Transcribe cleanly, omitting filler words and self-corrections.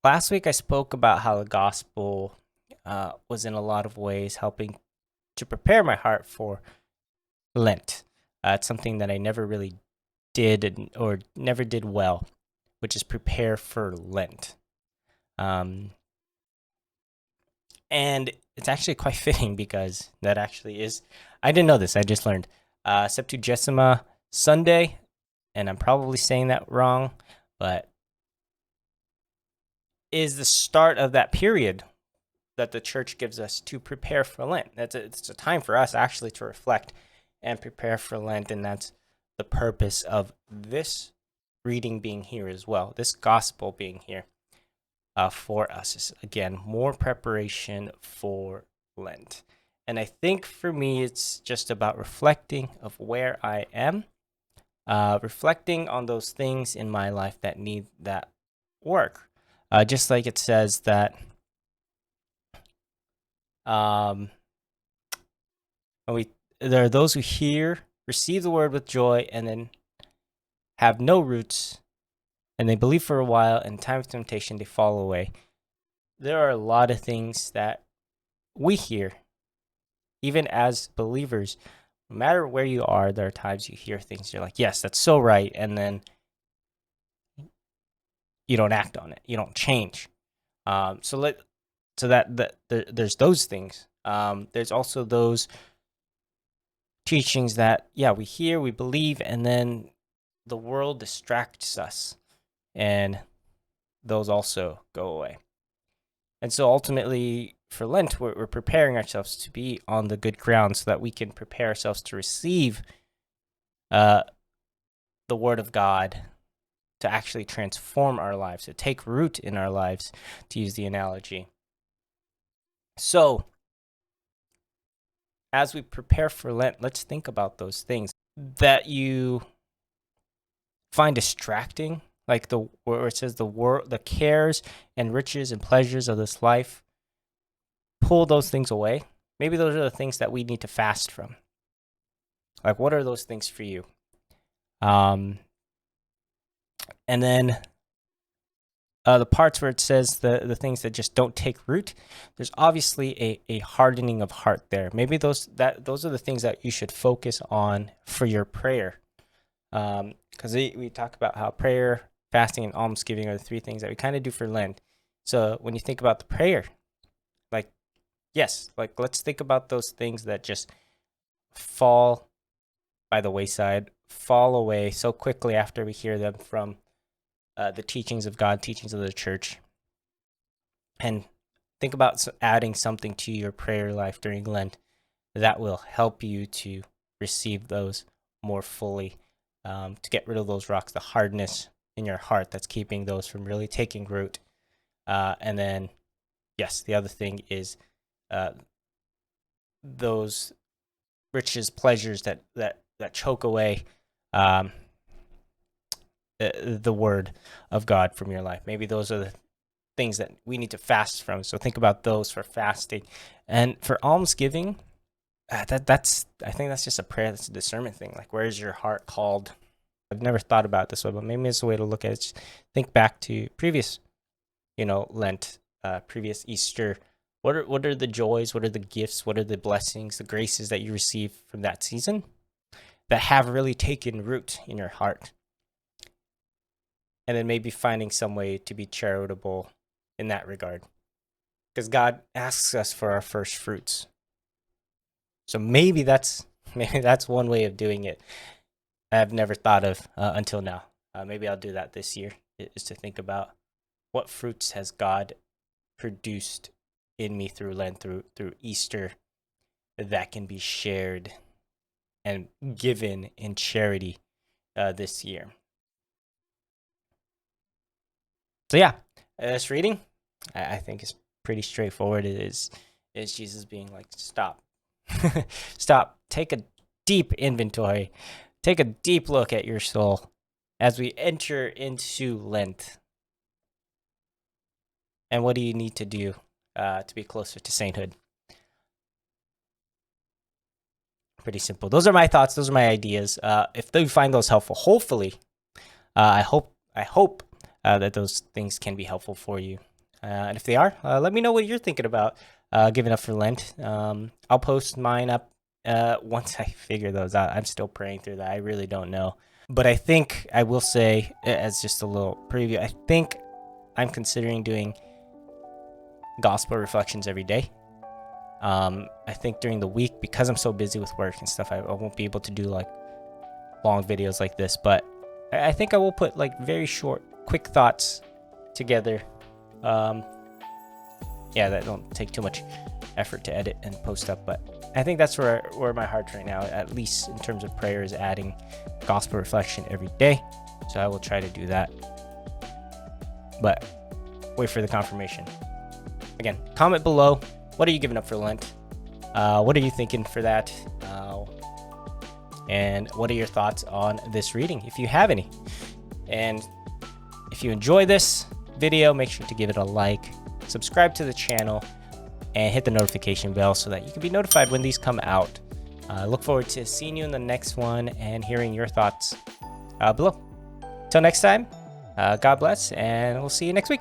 Last week I spoke about how the gospel was in a lot of ways helping to prepare my heart for Lent. It's something that I never really or never did well, which is prepare for Lent. And it's actually quite fitting because that actually is, I didn't know this, I just learned. Septuagesima Sunday, and I'm probably saying that wrong, but is the start of that period that the church gives us to prepare for Lent. It's a time for us actually to reflect and prepare for Lent, and that's the purpose of this reading being here as well, this gospel being here for us. Is, again, more preparation for Lent. And I think for me, it's just about reflecting of where I am, reflecting on those things in my life that need that work. Just like it says that there are those who hear, receive the word with joy, and then have no roots, and they believe for a while, and in time of temptation they fall away. There are a lot of things that we hear, even as believers. No matter where you are, there are times you hear things, you're like, yes, that's so right, and then you don't act on it, you don't change. There's those things. There's also those teachings that, yeah, we hear, we believe, and then the world distracts us, and those also go away. And so ultimately, for Lent, we're preparing ourselves to be on the good ground so that we can prepare ourselves to receive the Word of God to actually transform our lives, to take root in our lives, to use the analogy. So, as we prepare for Lent, let's think about those things that you find distracting, like where it says the cares and riches and pleasures of this life. Pull those things away. Maybe those are the things that we need to fast from. Like, what are those things for you? And then the parts where it says the things that just don't take root, there's obviously a hardening of heart there. Maybe those are the things that you should focus on for your prayer. Because we talk about how prayer, fasting, and almsgiving are the three things that we kind of do for Lent. So when you think about the prayer, let's think about those things that just fall by the wayside, fall away so quickly after we hear them from the teachings of God, teachings of the church. And think about adding something to your prayer life during Lent that will help you to receive those more fully, to get rid of those rocks, the hardness in your heart that's keeping those from really taking root. And then, yes, the other thing is those riches, pleasures that choke away the word of God from your life. Maybe those are the things that we need to fast from. So think about those for fasting. And for almsgiving, I think that's just a prayer. That's a discernment thing. Like, where is your heart called? I've never thought about it this way, but maybe it's a way to look at it. Just think back to previous, Lent, previous Easter. What are the joys? What are the gifts? What are the blessings, the graces that you receive from that season that have really taken root in your heart? And then maybe finding some way to be charitable in that regard, because God asks us for our first fruits. So maybe that's one way of doing it I've never thought of until now. Maybe I'll do that this year, is to think about what fruits has God produced in me through Lent, through Easter, that can be shared and given in charity this year. So yeah, this reading, I think, is pretty straightforward. It is Jesus being like, stop, stop, take a deep inventory, take a deep look at your soul as we enter into Lent. And what do you need to do to be closer to sainthood? Pretty simple. Those are my thoughts. Those are my ideas. If you find those helpful, hopefully, I hope that those things can be helpful for you. And if they are, let me know what you're thinking about giving up for Lent. I'll post mine up once I figure those out. I'm still praying through that. I really don't know. But I think I will say, as just a little preview, I think I'm considering doing gospel reflections every day. I think during the week, because I'm so busy with work and stuff, I won't be able to do like long videos like this. But I think I will put like very short, quick thoughts together. Yeah, that don't take too much effort to edit and post up. But I think that's where my heart's right now, at least in terms of prayer, is adding gospel reflection every day. So I will try to do that. But wait for the confirmation. Again, comment below. What are you giving up for Lent? What are you thinking for that? And what are your thoughts on this reading, if you have any? And if you enjoy this video, make sure to give it a like, subscribe to the channel, and hit the notification bell so that you can be notified when these come out. I look forward to seeing you in the next one and hearing your thoughts below. Till next time, God bless, and we'll see you next week.